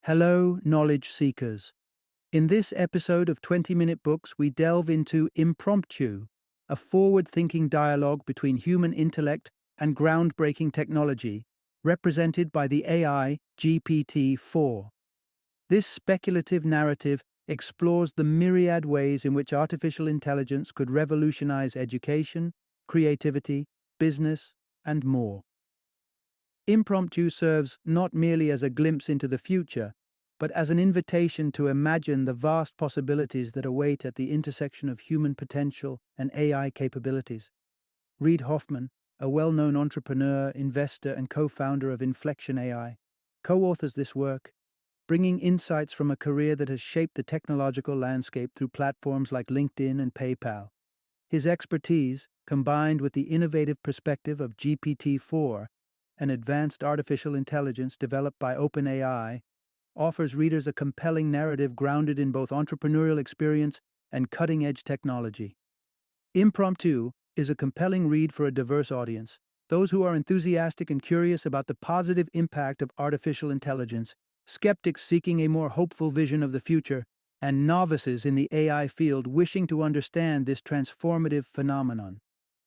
Hello, knowledge seekers. In this episode of 20-Minute Books, we delve into Impromptu, a forward-thinking dialogue between human intellect and groundbreaking technology, represented by the AI GPT-4. This speculative narrative explores the myriad ways in which artificial intelligence could revolutionize education, creativity, business, and more. Impromptu serves not merely as a glimpse into the future, but as an invitation to imagine the vast possibilities that await at the intersection of human potential and AI capabilities. Reid Hoffman, a well-known entrepreneur, investor, and co-founder of Inflection AI, co-authors this work, bringing insights from a career that has shaped the technological landscape through platforms like LinkedIn and PayPal. His expertise, combined with the innovative perspective of GPT-4, an advanced artificial intelligence developed by OpenAI, offers readers a compelling narrative grounded in both entrepreneurial experience and cutting-edge technology. Impromptu is a compelling read for a diverse audience, those who are enthusiastic and curious about the positive impact of artificial intelligence, skeptics seeking a more hopeful vision of the future, and novices in the AI field wishing to understand this transformative phenomenon.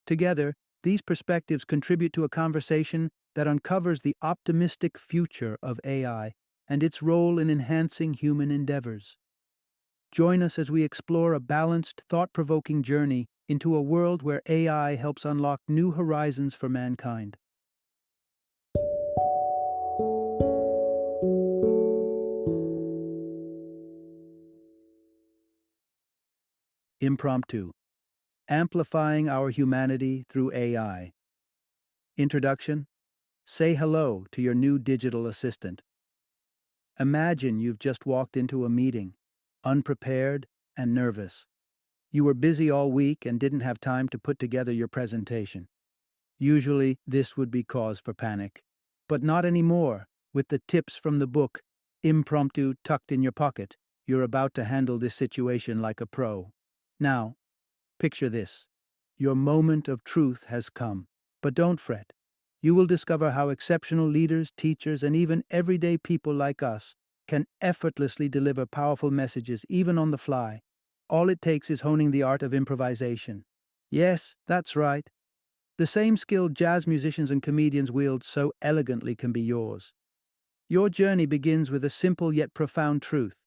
Together, these perspectives contribute to a conversation that uncovers the optimistic future of AI and its role in enhancing human endeavors. Join us as we explore a balanced, thought-provoking journey into a world where AI helps unlock new horizons for mankind. Impromptu: Amplifying Our Humanity Through AI. Introduction: Say hello to your new digital assistant. Imagine you've just walked into a meeting, unprepared and nervous. You were busy all week and didn't have time to put together your presentation. Usually, this would be cause for panic. But not anymore. With the tips from the book, Impromptu, tucked in your pocket, you're about to handle this situation like a pro. Now, picture this. Your moment of truth has come. But don't fret. You will discover how exceptional leaders, teachers, and even everyday people like us can effortlessly deliver powerful messages even on the fly. All it takes is honing the art of improvisation. Yes, that's right. The same skill jazz musicians and comedians wield so elegantly can be yours. Your journey begins with a simple yet profound truth.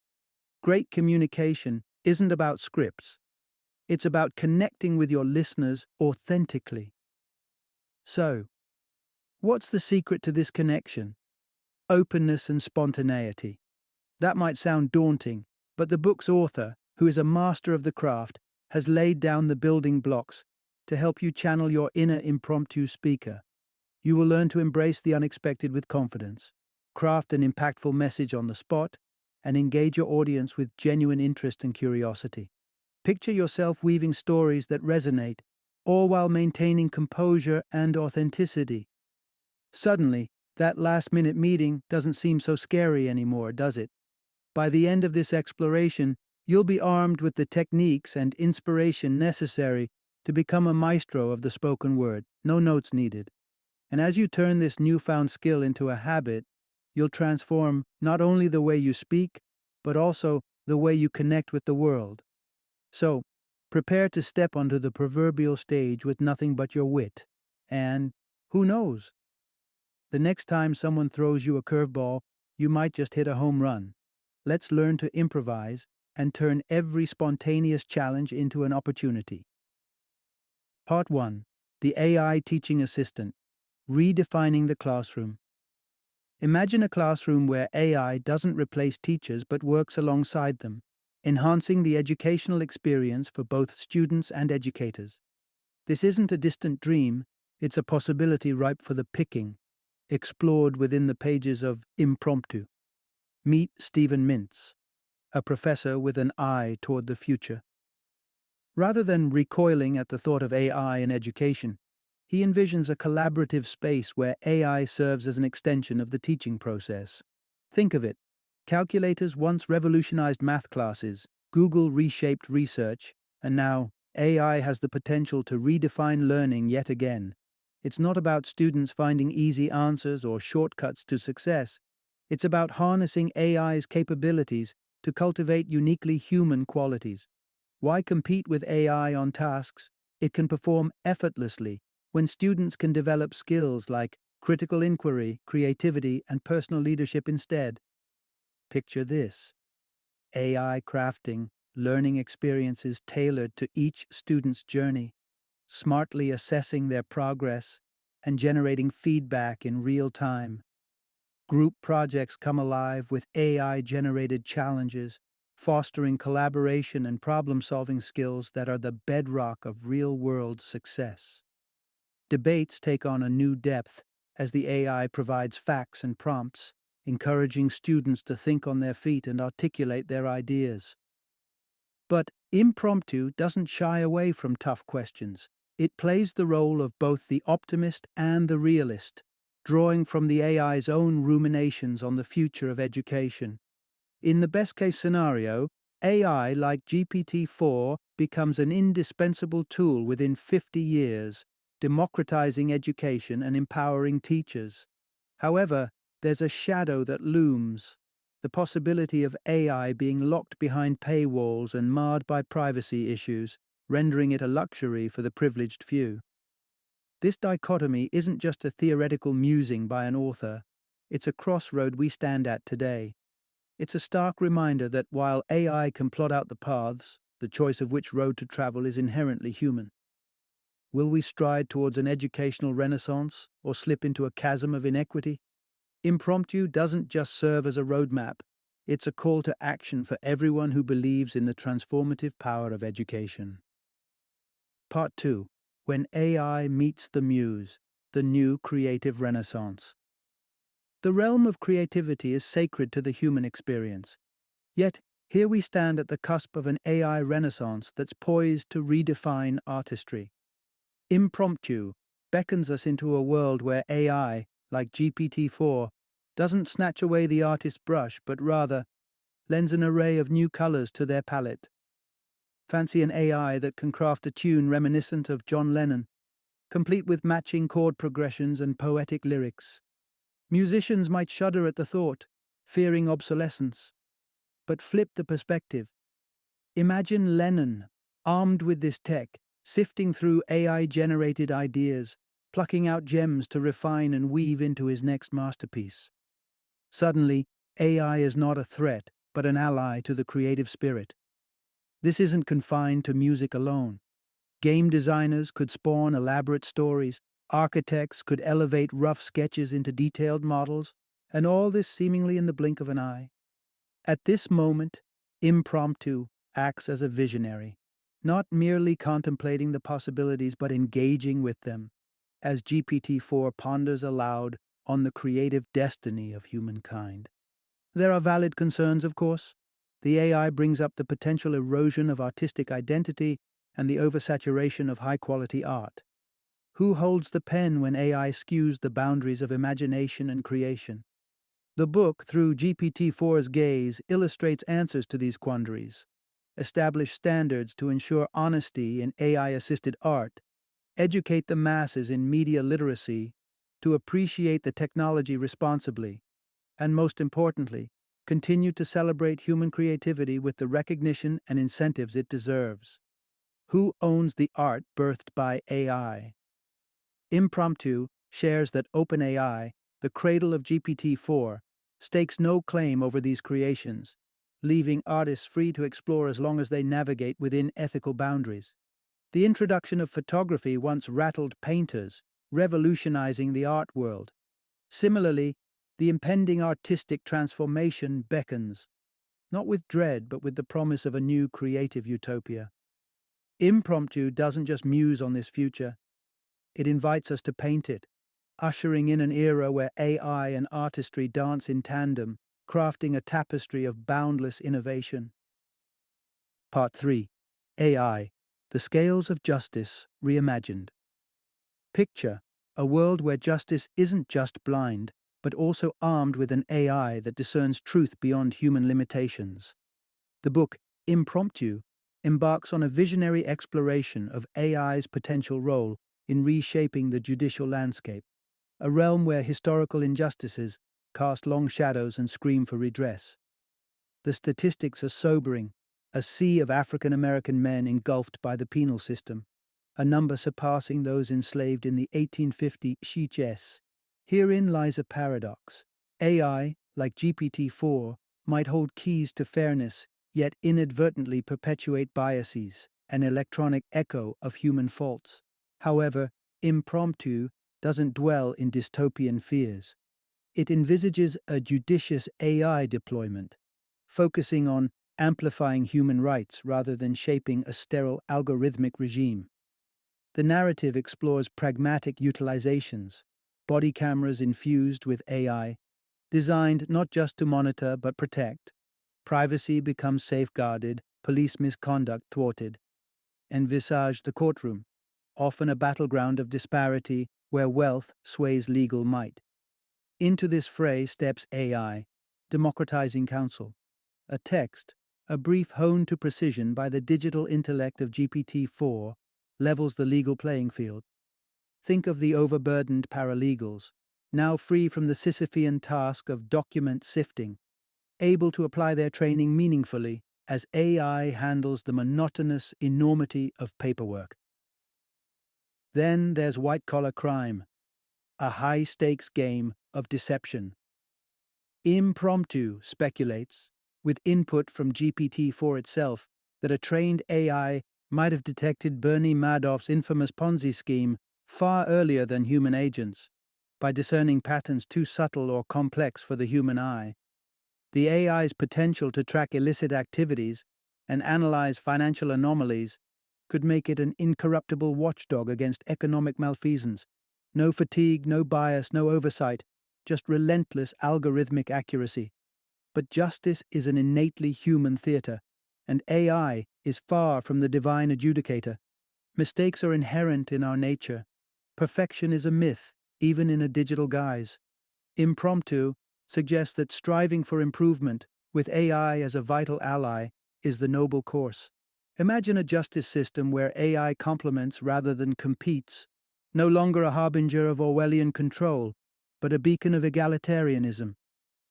Great communication isn't about scripts. It's about connecting with your listeners authentically. So, what's the secret to this connection? Openness and spontaneity. That might sound daunting, but the book's author, who is a master of the craft, has laid down the building blocks to help you channel your inner impromptu speaker. You will learn to embrace the unexpected with confidence, craft an impactful message on the spot, and engage your audience with genuine interest and curiosity. Picture yourself weaving stories that resonate, all while maintaining composure and authenticity. Suddenly, that last-minute meeting doesn't seem so scary anymore, does it? By the end of this exploration, you'll be armed with the techniques and inspiration necessary to become a maestro of the spoken word, no notes needed. And as you turn this newfound skill into a habit, you'll transform not only the way you speak, but also the way you connect with the world. So, prepare to step onto the proverbial stage with nothing but your wit. And, who knows? The next time someone throws you a curveball, you might just hit a home run. Let's learn to improvise and turn every spontaneous challenge into an opportunity. Part 1. The AI Teaching Assistant: Redefining the Classroom. Imagine a classroom where AI doesn't replace teachers but works alongside them, enhancing the educational experience for both students and educators. This isn't a distant dream, it's a possibility ripe for the picking, explored within the pages of Impromptu. Meet Stephen Mintz, a professor with an eye toward the future. Rather than recoiling at the thought of AI in education, he envisions a collaborative space where AI serves as an extension of the teaching process. Think of it. Calculators once revolutionized math classes, Google reshaped research, and now AI has the potential to redefine learning yet again. It's not about students finding easy answers or shortcuts to success. It's about harnessing AI's capabilities to cultivate uniquely human qualities. Why compete with AI on tasks it can perform effortlessly when students can develop skills like critical inquiry, creativity, and personal leadership instead? Picture this: AI crafting learning experiences tailored to each student's journey, smartly assessing their progress and generating feedback in real time. Group projects come alive with AI-generated challenges, fostering collaboration and problem-solving skills that are the bedrock of real-world success. Debates take on a new depth as the AI provides facts and prompts, encouraging students to think on their feet and articulate their ideas. But Impromptu doesn't shy away from tough questions. It plays the role of both the optimist and the realist, drawing from the AI's own ruminations on the future of education. In the best-case scenario, AI like GPT-4 becomes an indispensable tool within 50 years, democratizing education and empowering teachers. However, there's a shadow that looms: the possibility of AI being locked behind paywalls and marred by privacy issues, rendering it a luxury for the privileged few. This dichotomy isn't just a theoretical musing by an author, it's a crossroad we stand at today. It's a stark reminder that while AI can plot out the paths, the choice of which road to travel is inherently human. Will we stride towards an educational renaissance or slip into a chasm of inequity? Impromptu doesn't just serve as a roadmap, it's a call to action for everyone who believes in the transformative power of education. Part 2: When AI Meets the Muse, the New Creative Renaissance. The realm of creativity is sacred to the human experience. Yet, here we stand at the cusp of an AI renaissance that's poised to redefine artistry. Impromptu beckons us into a world where AI, like GPT-4, doesn't snatch away the artist's brush, but rather lends an array of new colors to their palette. Fancy an AI that can craft a tune reminiscent of John Lennon, complete with matching chord progressions and poetic lyrics. Musicians might shudder at the thought, fearing obsolescence. But flip the perspective. Imagine Lennon, armed with this tech, sifting through AI-generated ideas, plucking out gems to refine and weave into his next masterpiece. Suddenly, AI is not a threat, but an ally to the creative spirit. This isn't confined to music alone. Game designers could spawn elaborate stories, architects could elevate rough sketches into detailed models, and all this seemingly in the blink of an eye. At this moment, Impromptu acts as a visionary, not merely contemplating the possibilities but engaging with them, as GPT-4 ponders aloud on the creative destiny of humankind. There are valid concerns, of course. The AI brings up the potential erosion of artistic identity and the oversaturation of high-quality art. Who holds the pen when AI skews the boundaries of imagination and creation? The book, through GPT-4's gaze, illustrates answers to these quandaries, establish standards to ensure honesty in AI-assisted art, educate the masses in media literacy to appreciate the technology responsibly, and most importantly, continue to celebrate human creativity with the recognition and incentives it deserves. Who owns the art birthed by AI? Impromptu shares that OpenAI, the cradle of GPT-4, stakes no claim over these creations, leaving artists free to explore as long as they navigate within ethical boundaries. The introduction of photography once rattled painters, revolutionizing the art world. Similarly, the impending artistic transformation beckons, not with dread but with the promise of a new creative utopia. Impromptu doesn't just muse on this future, it invites us to paint it, ushering in an era where AI and artistry dance in tandem, crafting a tapestry of boundless innovation. Part 3: AI, the Scales of Justice Reimagined. Picture a world where justice isn't just blind, but also armed with an AI that discerns truth beyond human limitations. The book, Impromptu, embarks on a visionary exploration of AI's potential role in reshaping the judicial landscape, a realm where historical injustices cast long shadows and scream for redress. The statistics are sobering: a sea of African American men engulfed by the penal system, a number surpassing those enslaved in the 1850 Shiches. Herein lies a paradox. AI, like GPT-4, might hold keys to fairness, yet inadvertently perpetuate biases, an electronic echo of human faults. However, Impromptu doesn't dwell in dystopian fears. It envisages a judicious AI deployment, focusing on amplifying human rights rather than shaping a sterile algorithmic regime. The narrative explores pragmatic utilizations: body cameras infused with AI, designed not just to monitor but protect. Privacy becomes safeguarded, police misconduct thwarted. Envisage the courtroom, often a battleground of disparity where wealth sways legal might. Into this fray steps AI, democratizing counsel. A text, a brief honed to precision by the digital intellect of GPT-4, levels the legal playing field. Think of the overburdened paralegals, now free from the Sisyphean task of document sifting, able to apply their training meaningfully as AI handles the monotonous enormity of paperwork. Then there's white-collar crime, a high-stakes game of deception. Impromptu speculates, with input from GPT-4 itself, that a trained AI might have detected Bernie Madoff's infamous Ponzi scheme far earlier than human agents, by discerning patterns too subtle or complex for the human eye. The AI's potential to track illicit activities and analyze financial anomalies could make it an incorruptible watchdog against economic malfeasance. No fatigue, no bias, no oversight, just relentless algorithmic accuracy. But justice is an innately human theater, and AI is far from the divine adjudicator. Mistakes are inherent in our nature. Perfection is a myth, even in a digital guise. Impromptu suggests that striving for improvement, with AI as a vital ally, is the noble course. Imagine a justice system where AI complements rather than competes, no longer a harbinger of Orwellian control, but a beacon of egalitarianism.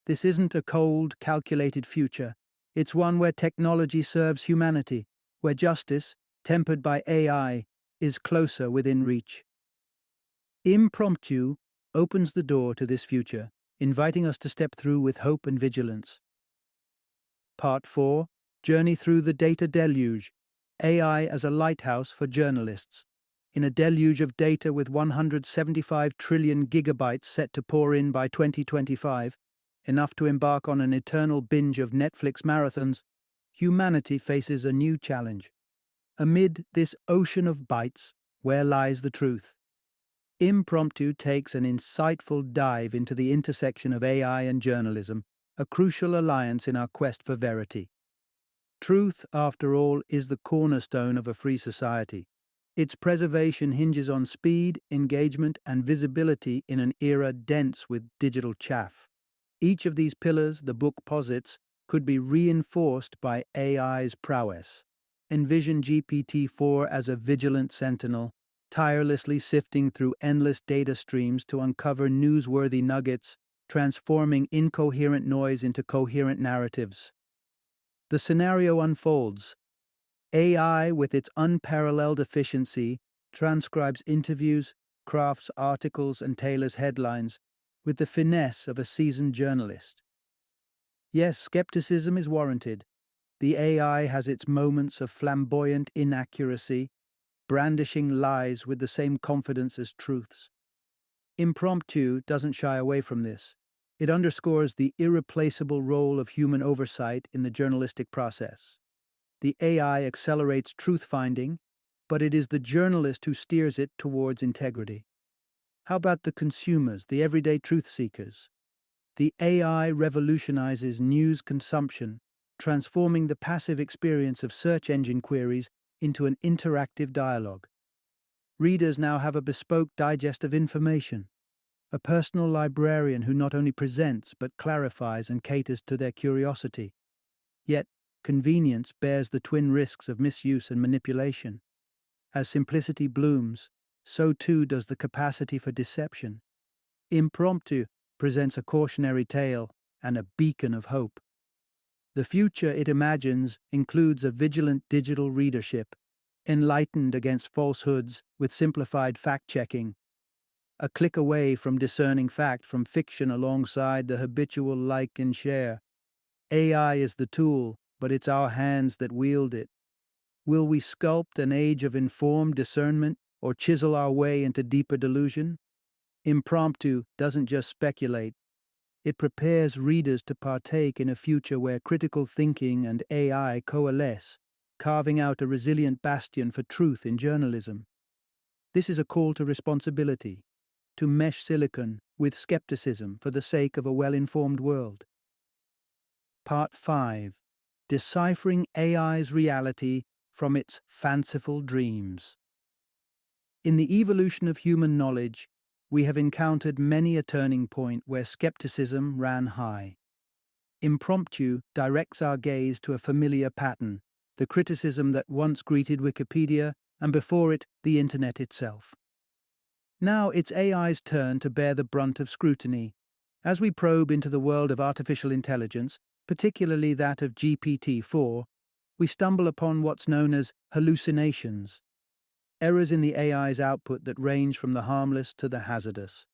This isn't a cold, calculated future. It's one where technology serves humanity, where justice, tempered by AI, is closer within reach. Impromptu opens the door to this future, inviting us to step through with hope and vigilance. Part 4: Journey Through the Data Deluge. AI as a lighthouse for journalists. In a deluge of data with 175 trillion gigabytes set to pour in by 2025, enough to embark on an eternal binge of Netflix marathons, humanity faces a new challenge. Amid this ocean of bytes, where lies the truth? Impromptu takes an insightful dive into the intersection of AI and journalism, a crucial alliance in our quest for verity. Truth, after all, is the cornerstone of a free society. Its preservation hinges on speed, engagement, and visibility in an era dense with digital chaff. Each of these pillars, the book posits, could be reinforced by AI's prowess. Envision GPT-4 as a vigilant sentinel, tirelessly sifting through endless data streams to uncover newsworthy nuggets, transforming incoherent noise into coherent narratives. The scenario unfolds. AI, with its unparalleled efficiency, transcribes interviews, crafts articles, and tailors headlines with the finesse of a seasoned journalist. Yes, skepticism is warranted. The AI has its moments of flamboyant inaccuracy, brandishing lies with the same confidence as truths. Impromptu doesn't shy away from this. It underscores the irreplaceable role of human oversight in the journalistic process. The AI accelerates truth-finding, but it is the journalist who steers it towards integrity. How about the consumers, the everyday truth seekers? The AI revolutionizes news consumption, transforming the passive experience of search engine queries into an interactive dialogue. Readers now have a bespoke digest of information, a personal librarian who not only presents but clarifies and caters to their curiosity. Yet, convenience bears the twin risks of misuse and manipulation. As simplicity blooms, so too does the capacity for deception. Impromptu presents a cautionary tale and a beacon of hope. The future it imagines includes a vigilant digital readership, enlightened against falsehoods with simplified fact-checking, a click away from discerning fact from fiction alongside the habitual like and share. AI is the tool, but it's our hands that wield it. Will we sculpt an age of informed discernment or chisel our way into deeper delusion? Impromptu doesn't just speculate, it prepares readers to partake in a future where critical thinking and AI coalesce, carving out a resilient bastion for truth in journalism. This is a call to responsibility, to mesh silicon with skepticism for the sake of a well-informed world. Part 5. Deciphering AI's reality from its fanciful dreams. In the evolution of human knowledge, we have encountered many a turning point where skepticism ran high. Impromptu directs our gaze to a familiar pattern, the criticism that once greeted Wikipedia and before it, the Internet itself. Now it's AI's turn to bear the brunt of scrutiny. As we probe into the world of artificial intelligence, particularly that of GPT-4, we stumble upon what's known as hallucinations, errors in the AI's output that range from the harmless to the hazardous.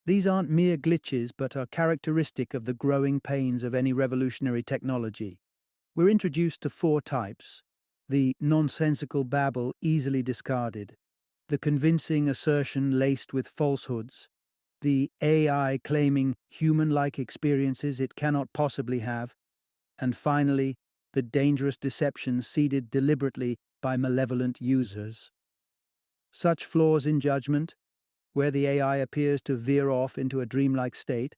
These aren't mere glitches but are characteristic of the growing pains of any revolutionary technology. We're introduced to 4 types: the nonsensical babble easily discarded, the convincing assertion laced with falsehoods, the AI claiming human-like experiences it cannot possibly have, and finally, the dangerous deceptions seeded deliberately by malevolent users. Such flaws in judgment, where the AI appears to veer off into a dreamlike state,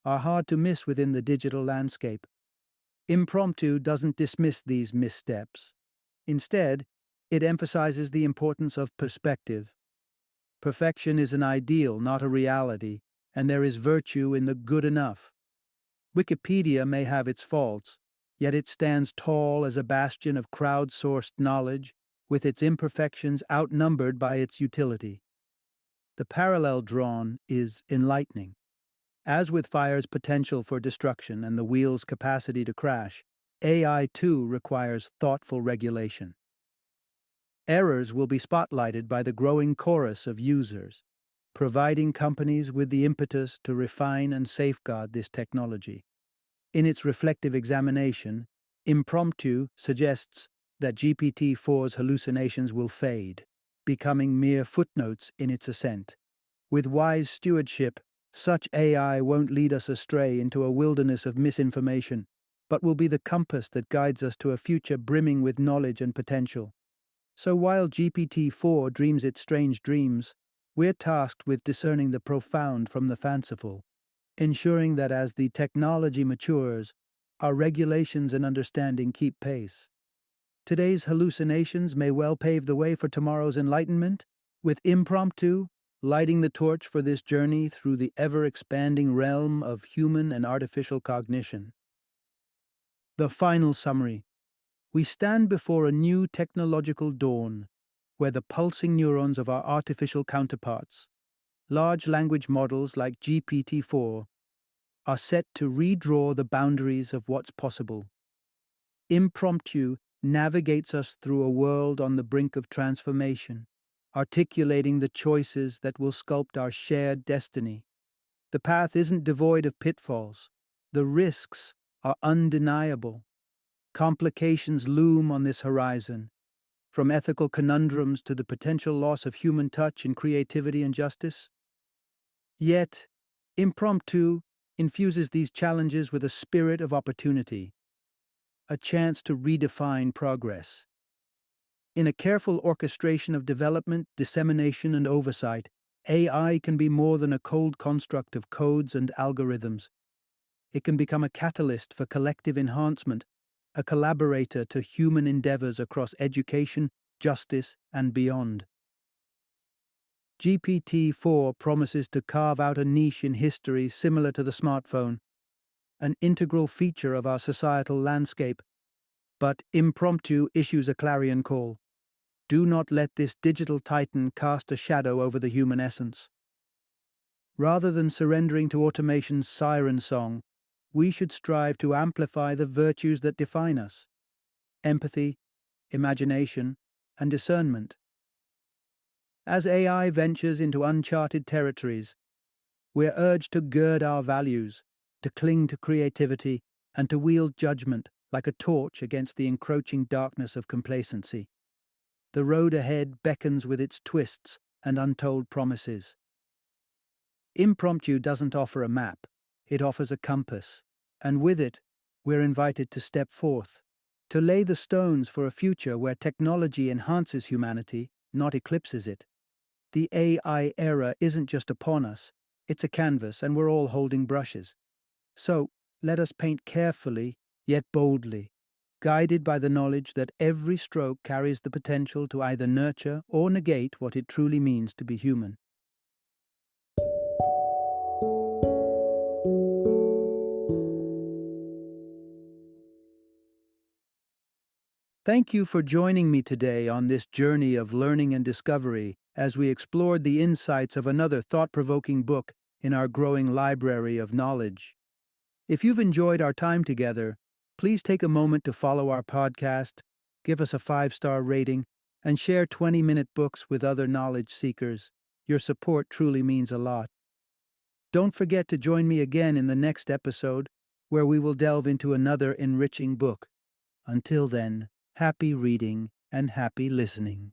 are hard to miss within the digital landscape. Impromptu doesn't dismiss these missteps. Instead, it emphasizes the importance of perspective. Perfection is an ideal, not a reality, and there is virtue in the good enough. Wikipedia may have its faults, yet it stands tall as a bastion of crowdsourced knowledge, with its imperfections outnumbered by its utility. The parallel drawn is enlightening. As with fire's potential for destruction and the wheel's capacity to crash, AI too requires thoughtful regulation. Errors will be spotlighted by the growing chorus of users, providing companies with the impetus to refine and safeguard this technology. In its reflective examination, Impromptu suggests that GPT-4's hallucinations will fade, becoming mere footnotes in its ascent. With wise stewardship, such AI won't lead us astray into a wilderness of misinformation, but will be the compass that guides us to a future brimming with knowledge and potential. So while GPT-4 dreams its strange dreams, we're tasked with discerning the profound from the fanciful, ensuring that as the technology matures, our regulations and understanding keep pace. Today's hallucinations may well pave the way for tomorrow's enlightenment, with Impromptu lighting the torch for this journey through the ever-expanding realm of human and artificial cognition. The final summary. We stand before a new technological dawn, where the pulsing neurons of our artificial counterparts, large language models like GPT-4, are set to redraw the boundaries of what's possible. Impromptu navigates us through a world on the brink of transformation, articulating the choices that will sculpt our shared destiny. The path isn't devoid of pitfalls. The risks are undeniable. Complications loom on this horizon, from ethical conundrums to the potential loss of human touch in creativity and justice. Yet, Impromptu infuses these challenges with a spirit of opportunity, a chance to redefine progress. In a careful orchestration of development, dissemination, and oversight, AI can be more than a cold construct of codes and algorithms. It can become a catalyst for collective enhancement, a collaborator to human endeavors across education, justice, and beyond. GPT-4 promises to carve out a niche in history similar to the smartphone, an integral feature of our societal landscape. But Impromptu issues a clarion call. Do not let this digital titan cast a shadow over the human essence. Rather than surrendering to automation's siren song, we should strive to amplify the virtues that define us: empathy, imagination, and discernment. As AI ventures into uncharted territories, we're urged to gird our values, to cling to creativity, and to wield judgment like a torch against the encroaching darkness of complacency. The road ahead beckons with its twists and untold promises. Impromptu doesn't offer a map, it offers a compass, and with it, we're invited to step forth, to lay the stones for a future where technology enhances humanity, not eclipses it. The AI era isn't just upon us, it's a canvas, and we're all holding brushes. So, let us paint carefully, yet boldly, guided by the knowledge that every stroke carries the potential to either nurture or negate what it truly means to be human. Thank you for joining me today on this journey of learning and discovery as we explored the insights of another thought-provoking book in our growing library of knowledge. If you've enjoyed our time together, please take a moment to follow our podcast, give us a 5-star rating, and share 20-minute books with other knowledge seekers. Your support truly means a lot. Don't forget to join me again in the next episode, where we will delve into another enriching book. Until then, happy reading and happy listening.